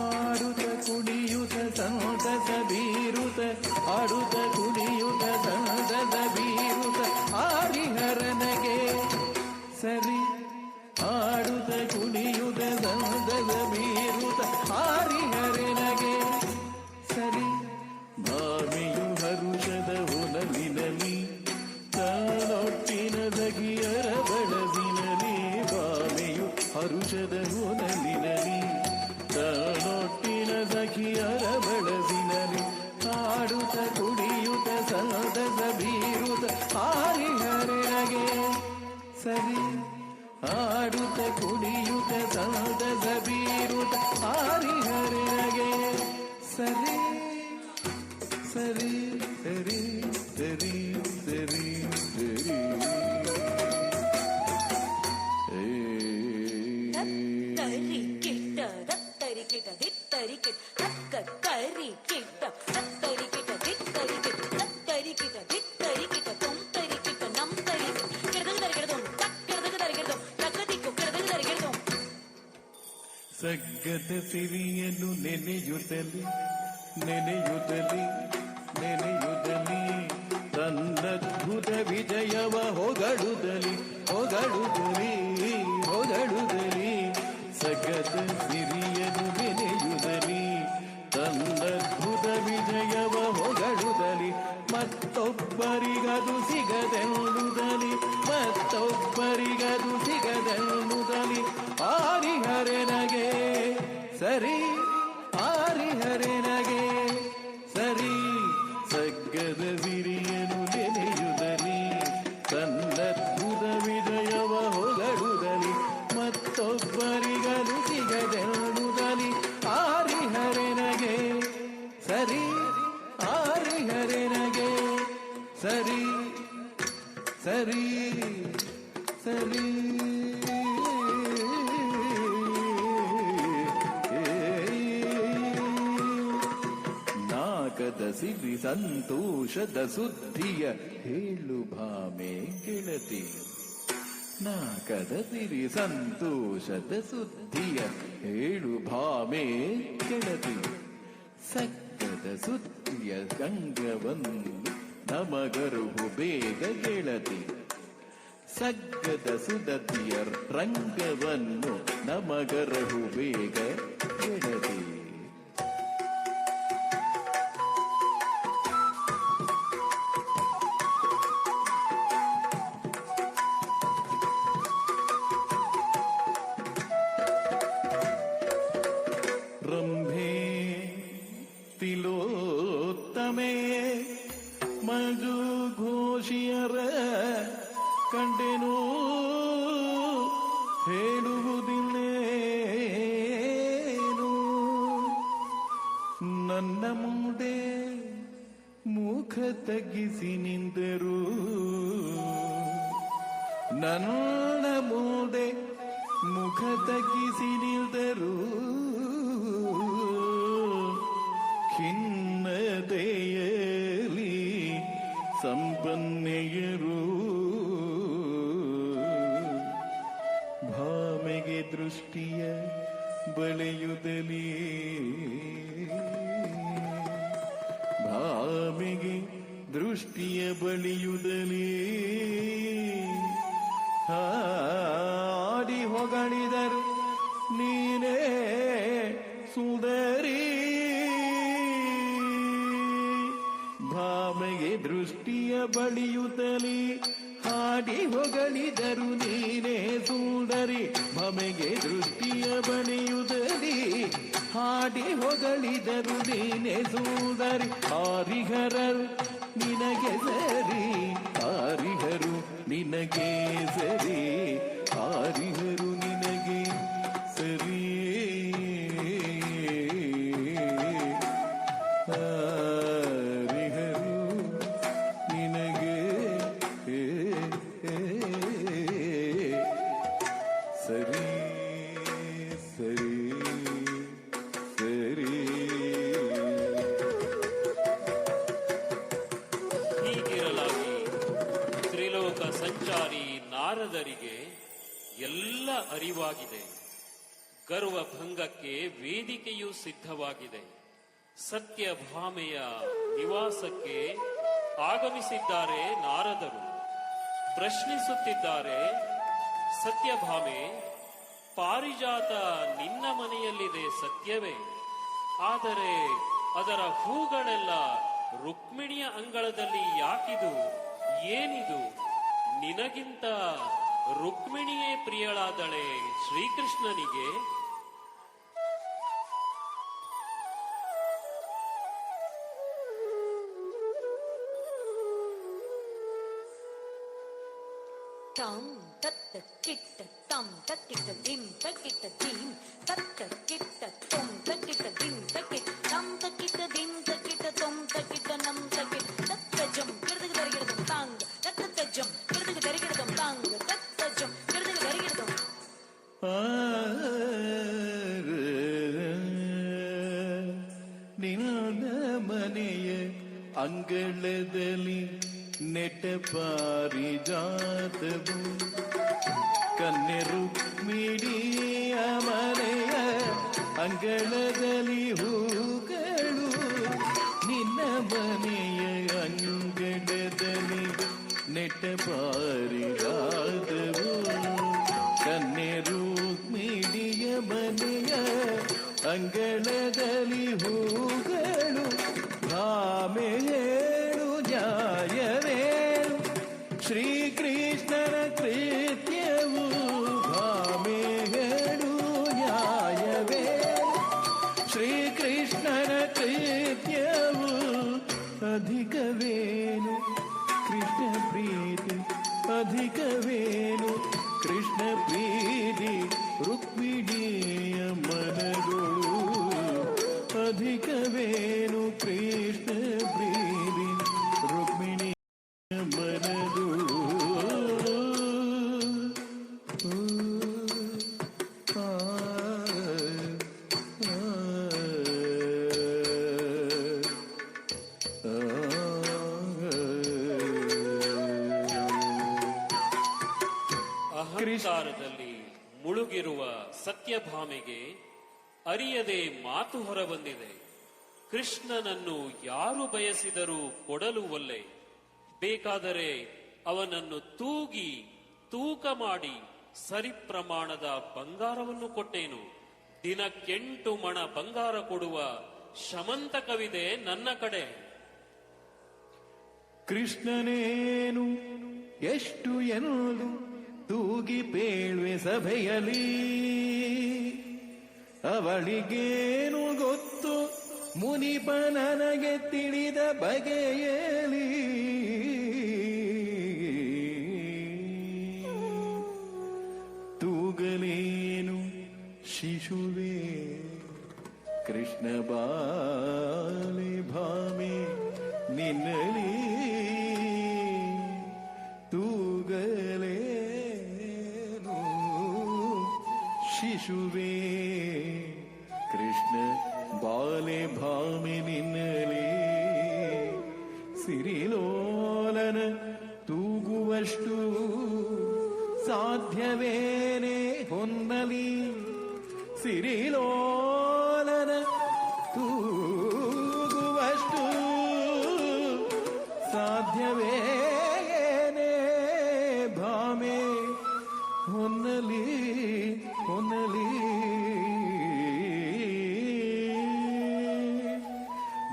ಆಡುತ್ತ ಕುಣಿಯುತ ಸಂತಸ ಬೀರುತ ಆಡುತ್ತ ಕುಣಿಯುತ ಸಂತಸ ಬೀರುತ ಹರಿಹರನಗೆ ಸರಿ ಆಡುತ್ತ ಕುಣಿಯುತ ಸಂತಸ ಬೀರುತ ಹರಿಹರನಗೆ ಸರಿ ಭಾಮೆಯು ಹರುಷದ ಹೊನಲಿನಲಿ ತಾನೊಟ್ಟಿನ ಸಖಿಯರ ಬಳಸಿನಲಿ ಭಾಮೆಯು ಹರುಷದ ಹೊನಲಿನಲಿ ತಾನೊಟ್ಟಿನ ಸಖಿಯರ ಬಳಸಿನಲಿ ಆಡುತ್ತ ಕುಡಿಯುತ್ತ ಸಂತಸ ಬೀರುತ್ತ ಹರಿಹರನಗೆ ಸರಿ ಆಡುತ್ತ ಕುಡಿಯುತ್ತ ಸಂತಸ ಬೀರುತ್ತ ಹರಿಹರನಗೆ ಸರಿ ಸರಿ ಸರಿ ಸರಿ ಸರಿ ಸರಿ ತರಿ ಕಿಟ್ಟ ದತ್ತರಿ ಕಿಟ ದಿತ್ತರಿ ಕಿಟ ತಕ್ಕ ತರಿ ಕಿಟ್ಟ ದತ್ತರಿ ಕಿಟ ದಿತ್ತರಿ ಕಿಟ ದತ್ತರಿ ಕಿಟ ದಿತ್ತರಿ ಕಿಟ ತೊಂತರಿ ಕಿಟ ನಮ್ತರಿ ಕೆಡದಗ ದರಿಗೆಡದೋ ತಕ್ಕ ಕೆಡದಗ ದರಿಗೆಡದೋ ತಕ್ಕ ದಿಕ್ಕು ಕೆಡದಗ ದರಿಗೆಡದೋ ಸಗ್ಗದ ಸಿರಿಯನ್ನು ನೆನೆಯುತ್ತಲಿ ನೆನೆಯುತ್ತಲಿ ನೆನೆಯುತ್ತಲಿ ತನ್ನದ್ಭುತ ವಿಜಯವ ಹೊಗಳುತ್ತಲಿ ಹೊಗಳುತ್ತಲಿ ಹೊಗಳುತ್ತಲಿ ಸಗದ ಸಿರಿಯನ್ನು ನೆನೆಯುತ್ತಲಿ ತನ್ನದ್ಭುತ ವಿಜಯವ ಹೊಗಳುತ್ತಲಿ ಮತ್ತೊಬ್ಬರಿಗದು ಸಿಗದೆನ್ನುವುದಲಿ ಮತ್ತೊಬ್ಬರಿಗದು ಸಿಗದೆನ್ನುವುದಲಿ ಹರಿಹರನಗೆ ಸರಿ ಹರಿಹರನಗೆ ಸರಿ ಸಗ್ಗದ ಸಿರಿಯನು ನೆನೆಯುವುದಲಿ ತನ್ನದ್ಭುತ ವಿಜಯವ ಹೊಗಳುವುದಲಿ ಮತ್ತೊಬ್ಬರಿಗದು ಸಿಗದೆನ್ನುವುದಲಿ ಹರಿಹರನಗೆ ಸರಿ ಹರಿಹರನಗೆ ಸರಿ ಸರಿ ಸರಿ ನಾಕದ ಸಿರಿ ಸಂತೋಷದ ಸುದ್ದಿಯ ಹೇಳು ಭಾಮೆ ಗೆಳತಿ ನಾಕದ ಸಿರಿ ಸಂತೋಷದ ಸುದ್ದಿಯ ಹೇಳು ಭಾಮೆ ಗೆಳತಿ ಸಕ್ಕದ ಸುದ್ದಿಯ ಗಂಗವನ್ನು ನಮಗರುಹು ಬೇಗ ಗೆಳತಿ ಸಗ್ಗದ ಸುದತಿಯ ರಂಗವನ್ನು ನಮಗರಹು ಬೇಗ ಗೆಳತಿ ರಂಭೆ ತಿಲೋತ್ತಮೆ ಮಂಜು ಘೋಷಿಯರ ಕಂಡೆನು ಹೇಳುವುದಿಲ್ಲೇನು ನನ್ನ ಮುಂದೆ ಮುಖ ತಗ್ಗಿಸಿ ನಿಂತರು ನನ್ನ ಮುಂದೆ ಮುಖ ತಗ್ಗಿಸಿ ನಿಂತರು ಖಿನ್ನತೆಯಲಿ ಸಂಪನ್ನೆಯರು ಭಾಮೆಗೆ ದೃಷ್ಟಿಯ ಬಳೆಯುತ್ತಲೇ ಭಾಮೆಗೆ ದೃಷ್ಟಿಯ ಬಳಿಯುತ್ತಲೇ ಹಾಡಿ ಹೊಗಳಿದರು ನೀನೇ ಸುಂದರಿ ಭಾಮೆಗೆ ದೃಷ್ಟಿಯ ಬಳಿಯುತ್ತಲೇ ಹಾಡಿ ಹೊಗಳಿದರು ನೀನೇ ಸುಂದರಿ ಭಾಮೆಗೆ ದೃಷ್ಟಿಯ ಬಳಿಯುತ್ತಲೇ ಹಾಡಿ ಹೊಗಳಿದರು ನೀನೇ ಸುಂದರಿ ಹರಿಹರರು ನಿನಗೆ ಸರಿ ಹರಿಹರು ನಿನಗೆ ಸರಿ ಹರಿಹರು ನಿನಗೆ ಸರಿ ಹರಿಹರು ನಿನಗೆ ನಾರದರಿಗೆ ಎಲ್ಲ ಅರಿವಾಗಿದೆ. ಗರ್ವಭಂಗಕ್ಕೆ ವೇದಿಕೆಯೂ ಸಿದ್ಧವಾಗಿದೆ. ಸತ್ಯಭಾಮೆಯ ನಿವಾಸಕ್ಕೆ ಆಗಮಿಸಿದ್ದಾರೆ ನಾರದರು. ಪ್ರಶ್ನಿಸುತ್ತಿದ್ದಾರೆ, ಸತ್ಯಭಾಮೆ, ಪಾರಿಜಾತ ನಿನ್ನ ಮನೆಯಲ್ಲಿದೆ ಸತ್ಯವೇ? ಆದರೆ ಅದರ ಹೂಗಳೆಲ್ಲ ರುಕ್ಮಿಣಿಯ ಅಂಗಳದಲ್ಲಿ ಯಾಕಿದು? ಏನಿದು? ನಿನಗಿಂತ ರುಕ್ಮಿಣಿಯೇ ಪ್ರಿಯಳಾದಳೆ ಶ್ರೀಕೃಷ್ಣನಿಗೆ. Tam tatta kitta tam tatta dim tatta dim tatta kitta tom tatta dim tatta tam tatta dim tatta tom tatta nam tatta tatta jam kirdiga darigirdam tang tatta jam kirdiga darigirdam tang tatta jam kirdiga darigirdam ನಿನ್ನ ಮನೆಯ ಅಂಗಳದಲ್ಲಿ ನೆಟ್ಟ ಪಾರಿಜಾತವು ಕನ್ಯೆ ರುಕ್ಮಿಣಿಯ ಮನೆಯ ಅಂಗಳದಲ್ಲಿ ಹೂಗಳು. ನಿನ್ನ ಮನೆಯ ಅಂಗಳದಲ್ಲಿ ನೆಟ್ಟ ಪಾರಿಜಾತವು ಕನ್ಯೆ ರುಕ್ಮಿಣಿಯ ಮನೆಯ ಅಂಗಳದಲ್ಲಿ ಹೂಗಳು. ಭಾಮೆಯೇಳು ನ್ಯಾಯವೇನು ಶ್ರೀಕೃಷ್ಣನ ಕೃತ್ಯವು? ಭಾಮೆಯೇಳು ನ್ಯಾಯವೇನು ಶ್ರೀಕೃಷ್ಣನ ಕೃತ್ಯವು? ಅಧಿಕವೇನು ಕೃಷ್ಣ ಪ್ರೀತಿ? ಅಧಿಕವೇನು ಕೃಷ್ಣ ಪ್ರೀತಿ? ರುಕ್ಮಿಣಿಯ ಮನಗಳು ಅಧಿಕವೇನು ಕೃಷ್ಣ ಪ್ರೀತಿ? ರುಕ್ಮಿಣಿಯ ಮನಗಳು. ಅಹಂಕಾರದಲ್ಲಿ ಮುಳುಗಿರುವ ಸತ್ಯಭಾಮೆಗೆ ಅರಿಯದೆ ಮಾತು ಹೊರಬಂದಿದೆ. ಕೃಷ್ಣನನ್ನು ಯಾರು ಬಯಸಿದರೂ ಕೊಡಲು ಒಲ್ಲೆ. ಬೇಕಾದರೆ ಅವನನ್ನು ತೂಗಿ ತೂಕ ಮಾಡಿ ಸರಿ ಪ್ರಮಾಣದ ಬಂಗಾರವನ್ನು ಕೊಟ್ಟೇನು. ದಿನಕ್ಕೆಂಟು ಮಣ ಬಂಗಾರ ಕೊಡುವ ಶಮಂತಕವಿದೆ ನನ್ನ ಕಡೆ. ಕೃಷ್ಣನೇನು ಎಷ್ಟು ಎನ್ನುವುದು ತೂಗಿ ಪೇಳುವೆ ಸಭೆಯಲ್ಲಿ. ಅವಳಿಗೇನು ಗೊತ್ತು ಮುನಿಪ ನನಗೆ ತಿಳಿದ ಬಗೆಯಲಿ. ತೂಗಲೇನು ಶಿಶುವೇ ಕೃಷ್ಣ ಬಾಲೆ ಭಾಮೆ ನಿನ್ನಲಿ. ತೂಗಲೇನು ಶಿಶುವೇ ಕೃಷ್ಣ ಬಾಲೆ ಭಾಮೆ ನಿನ್ನಲಿ. ಸಿರಿಲೋಲನ ತೂಗುವಷ್ಟು ಸಾಧ್ಯವೇನೇ ಹೊನ್ನಲಿ. ಸಿರಿಲೋಲನ ತೂಗುವಷ್ಟು ಸಾಧ್ಯವೇನೇ ಭಾಮೆ ಹೊನ್ನಲಿ ಹೊನ್ನಲಿ.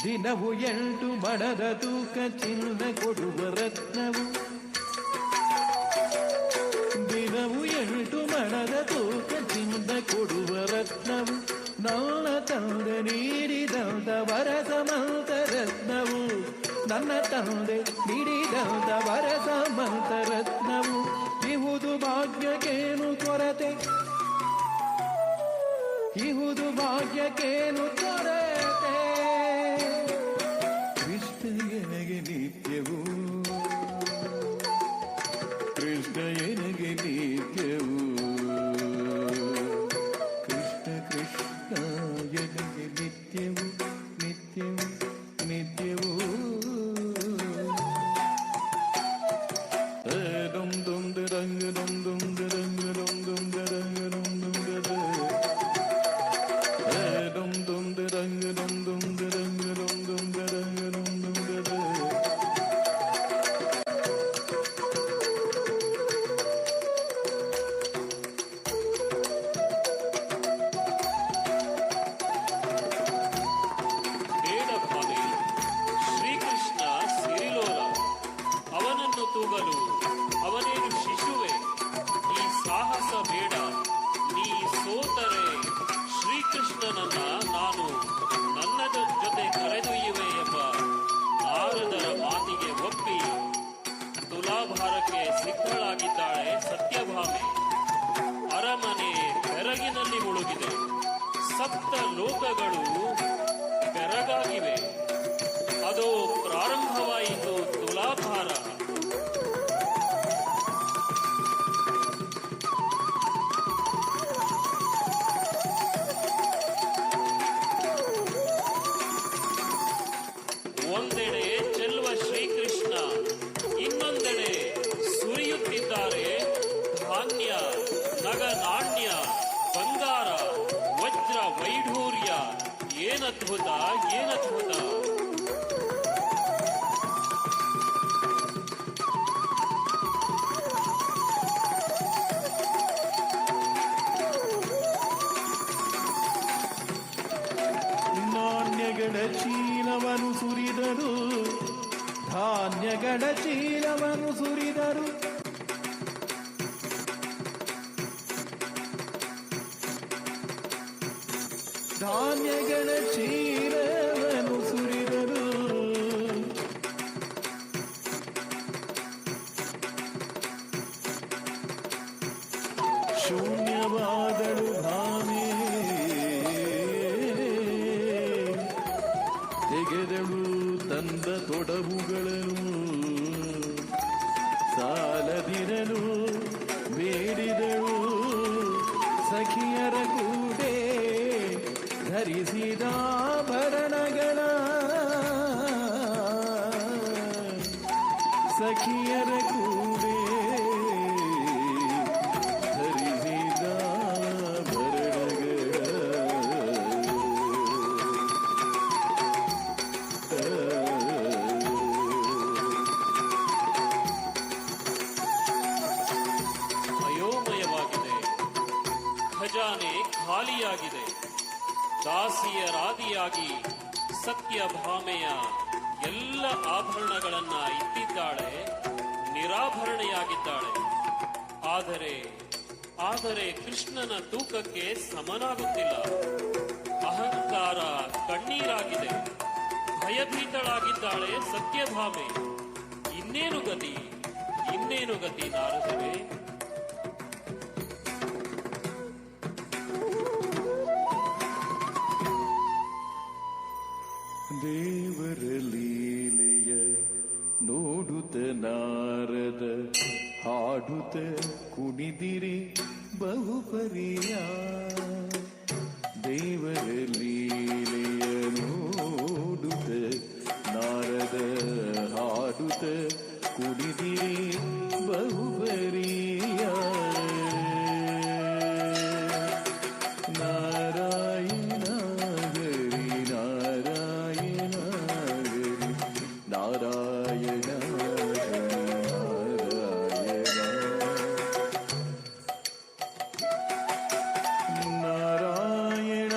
ದಿನವು 8 ಮಣದ ತೂಕ ಚಿನ್ನ ಕೊಡುವ ರತ್ನವು. ದಿನವು 8 ಮಣದ ತೂಕ ಚಿನ್ನ ಕೊಡುವ ರತ್ನವು. ನನ್ನ ತಂದೆ ನೀಡಿದಂತ ವರಸಮಂತ ರತ್ನವು. ನನ್ನ ತಂದೆ ನೀಡಿದಂತ ವರಸಮಂತ ರತ್ನವು. ಇಹುದು ಭಾಗ್ಯಕ್ಕೇನು ಕೊರತೆ? ಇಹುದು ಭಾಗ್ಯಕ್ಕೇನು ಕೊರತೆ? ಕೃಷ್ಣ ಎನಗೆ ನಿತ್ಯವು. ಕೃಷ್ಣ ಎನಗೆ ನಿತ್ಯವು. ಕೃಷ್ಣ ಕೃಷ್ಣ ಎನಗೆ ನಿತ್ಯವು ನಿತ್ಯವು ನಿತ್ಯವು. ದುಮ್ ದುಮ್ ರಂಗ ದುಮ್ ಒಂದೆಡೆ ಚೆಲ್ಲುವ ಶ್ರೀಕೃಷ್ಣ, ಇನ್ನೊಂದೆಡೆ ಸುರಿಯುತ್ತಿದ್ದಾರೆ ಧಾನ್ಯ, ನಗ ನಾಣ್ಯ, ಬಂಗಾರ, ವಜ್ರ ವೈಢೂರ್ಯ. ಏನದ್ಭುತ, ಏನದ್ಭುತ! ನಾಣ್ಯಗಳ ಚೀಲವನ್ನು ಸುರಿದರು, ಧಾನ್ಯಗಳ ಚೀಲವನ್ನು ಸುರಿದರು. ಧಾನ್ಯಗಳ ಚೀಲವನ್ನು ಸುರಿದರು. ಶೂನ್ಯವಾದಳು ಭಾಮೆ, ತೆಗೆದಳು ತಂದ ತೊಡವುಗಳನ್ನು, ಸಾಲದಿರಲು ಬೇಡಿದಳು ಸಖಿಯರ ಕೂಡೆ ಧರಿಸಿದ ಆಭರಣಗಳ. ಸಖಿಯರ ಕೂಡೆ ಧರಿಸಿದ ಆಭರಣಗಳ. ಅಯೋಮಯವಾಗಿದೆ, ಖಜಾನೆ ಖಾಲಿಯಾಗಿದೆ. ದಾಸಿಯರಾದಿಯಾಗಿ ಸತ್ಯಭಾಮೆಯ ಎಲ್ಲ ಆಭರಣಗಳನ್ನ ಇಟ್ಟಿದ್ದಾಳೆ, ನಿರಾಭರಣೆಯಾಗಿದ್ದಾಳೆ. ಆದರೆ ಕೃಷ್ಣನ ತೂಕಕ್ಕೆ ಸಮನಾಗುತ್ತಿಲ್ಲ. ಅಹಂಕಾರ ಕಣ್ಣೀರಾಗಿದೆ, ಭಯಭೀತಳಾಗಿದ್ದಾಳೆ ಸತ್ಯಭಾಮೆ. ಇನ್ನೇನು ಗತಿ, ಇನ್ನೇನು ಗತಿ ನಾರದವೇ? ದೇವರ ಲೀಲೆಯ ನೋಡುತ್ತ ನಾರದ ಹಾಡುತ್ತ ಕುಣಿದಿರಿ ಬಹುಪರಿಯ. ದೇವರ ಲೀಲೆಯ ನೋಡುತ್ತ ನಾರದ ಹಾಡುತ್ತ ಕುಣಿದಿರಿ ಬಹುಪರಿಯ. ನಾರಾಯಣ ಹರಿ ನಾರಾಯಣ ಹರಿ ನಾರಾಯಣ ಹರಿ ನಾರಾಯಣ.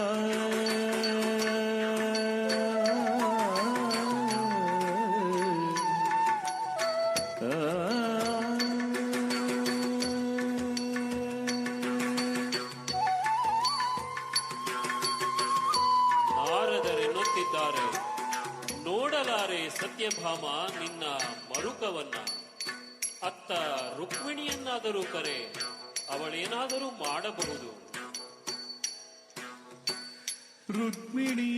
ನಾರದರೆನ್ನುತ್ತಿದ್ದಾರೆ, ನೋಡಲಾರೆ ಸತ್ಯಭಾಮ ನಿನ್ನ ಮರುಕವನ್ನ. ಅತ್ತ ರುಕ್ಮಿಣಿಯನ್ನಾದರೂ ಕರೆ, ಅವಳೇನಾದರೂ ಮಾಡಬಹುದು. ರುಕ್ಮಿಣಿ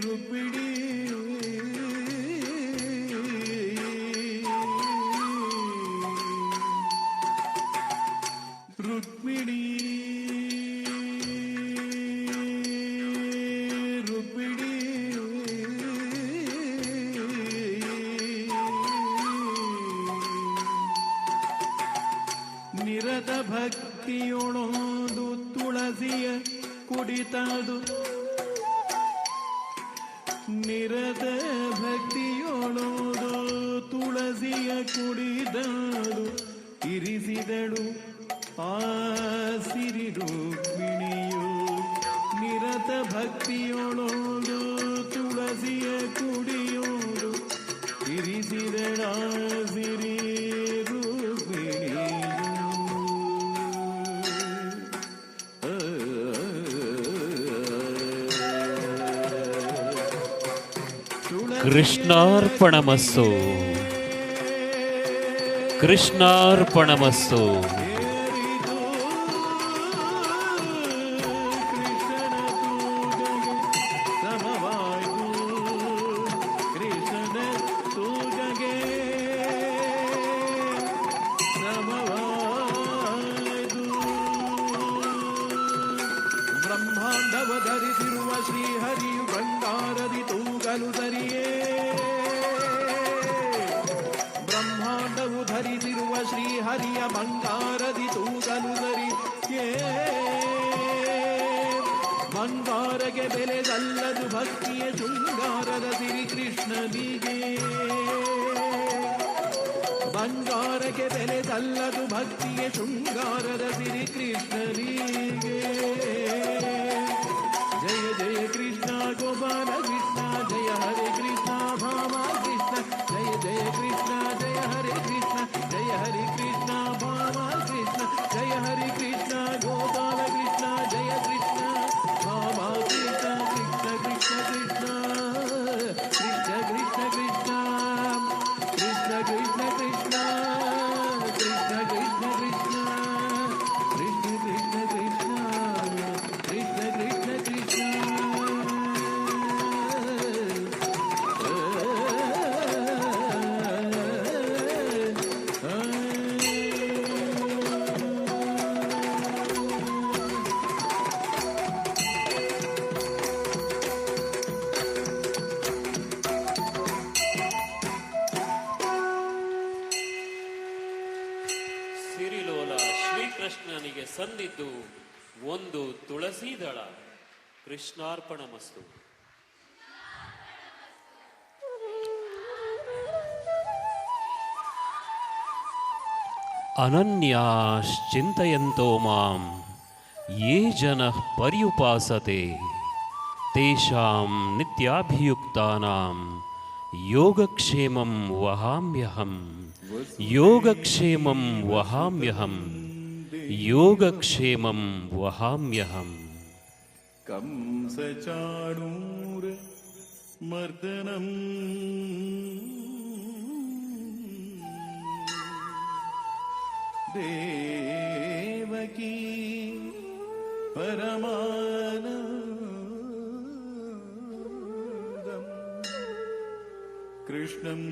ರುಕ್ಮಿಣಿ ರುಕ್ಮಿಣಿ ರುಕ್ಮಿಣಿ ನಿರತ ಭಕ್ತಿಯೊಳೊಂದು ತುಳಸಿಯ ಕುಡಿತದು. ನಿರತ ಭಕ್ತಿಯೊಳೊಂದು ತುಳಸಿಯ ಕುಡಿದಳು. ಇರಿಸಿದಳು ಆ ಸಿರಿ ರುಕ್ಮಿಣಿಯು. ನಿರತ ಭಕ್ತಿಯೊಳೊಂದು ತುಳಸಿಯ ಕುಡಿಯೋಳು. ಇರಿಸಿದಳ ಸಿರಿ ರುಕ್ಮಿಣಿಯು. ಕೃಷ್ಣಾರ್ಪಣಮಸ್ಸು, ಕೃಷ್ಣಾರ್ಪಣಮಸ್ಸು. ಬ್ರಹ್ಮಾಂಡವ ಧರಿಸಿರುವ ಧರಿಸಿರುವ ಶ್ರೀಹರಿಯು ಬಂಗಾರದಿ ತೂಗಲು ಸರಿಯೇ ಬ್ರಹ್ಮಾಂಡವು ಧರಿಸಿರುವ ಶ್ರೀಹರಿಯ ಬಂಗಾರದಿ ತೂಗಲು ಸರಿಯೇ ಬಂಗಾರಕ್ಕೆ ಬೆಲೆದಲ್ಲದು ಭಕ್ತಿಯ ಶೃಂಗಾರದ ಸಿರಿ ಕೃಷ್ಣನಿಗೆ ಬಂಗಾರಕ್ಕೆ ಬೆಲೆದಲ್ಲದು ಭಕ್ತಿಯ ಶೃಂಗಾರದ ಸಿರಿ ಕೃಷ್ಣನಿಗೆ ಜಯ ಜಯ ಕೃಷ್ಣ ಗೋಪಾಲ ಕೃಷ್ಣ ಜಯ ಹರೇ ಕೃಷ್ಣ ಭಾಮ ಕೃಷ್ಣ ಜಯ ಜಯ ಕೃಷ್ಣ ಜಯ ಹರೇ ಕೃಷ್ಣ ಜಯ ಹರಿ ಕೃಷ್ಣ ಭಾಮ ಕೃಷ್ಣ ಜಯ ಹರಿ ಕೃಷ್ಣ ಗೋಪಾಲ ಕೃಷ್ಣ ಜಯ ಕೃಷ್ಣ ಭಾಮ ಕೃಷ್ಣ ಕೃಷ್ಣ ಕೃಷ್ಣ ಕೃಷ್ಣ ಕೃಷ್ಣ ಕೃಷ್ಣ ಕೃಷ್ಣ ಕೃಷ್ಣ ಕೃಷ್ಣ ಕೃಷ್ಣ ಕೃಷ್ಣ ಕೃಷ್ಣ ಕೃಷ್ಣ ಕೃಷ್ಣ ಕೃಷ್ಣ ಕೃಷ್ಣ ಕೃಷ್ಣ ಕೃಷ್ಣ ಕೃಷ್ಣ ಸಿರಿಲೋಲ ಶ್ರೀಕೃಷ್ಣನಿಗೆ ಸಂದಿದ್ದು ಒಂದು ತುಳಸಿ ದಳ. ಕೃಷ್ಣಾರ್ಪಣಮಸ್ತು. ಅನನ್ಯಾಶ್ಚಿಂತಯಂತೋ ಮಾಂ ಯೇ ಜನಃ ಪರ್ಯುಪಾಸತೆ ತೇಷಾಂ ನಿತ್ಯಾಭಿಯುಕ್ತಾನಾಂ ಯೋಗಕ್ಷೇಮಂ ವಹಾಮ್ಯಹಂ ಯೋಗಕ್ಷೇಮಂ ವಹಾಮ್ಯಹಂ ಯೋಗಕ್ಷೇಮಂ ವಹಾಮ್ಯಹಂ. ಕಂಸಚಾಣೂರ ಮರ್ದನಂ ದೇವಕೀ ಪರಮಾನಂದಂ ಕೃಷ್ಣಂ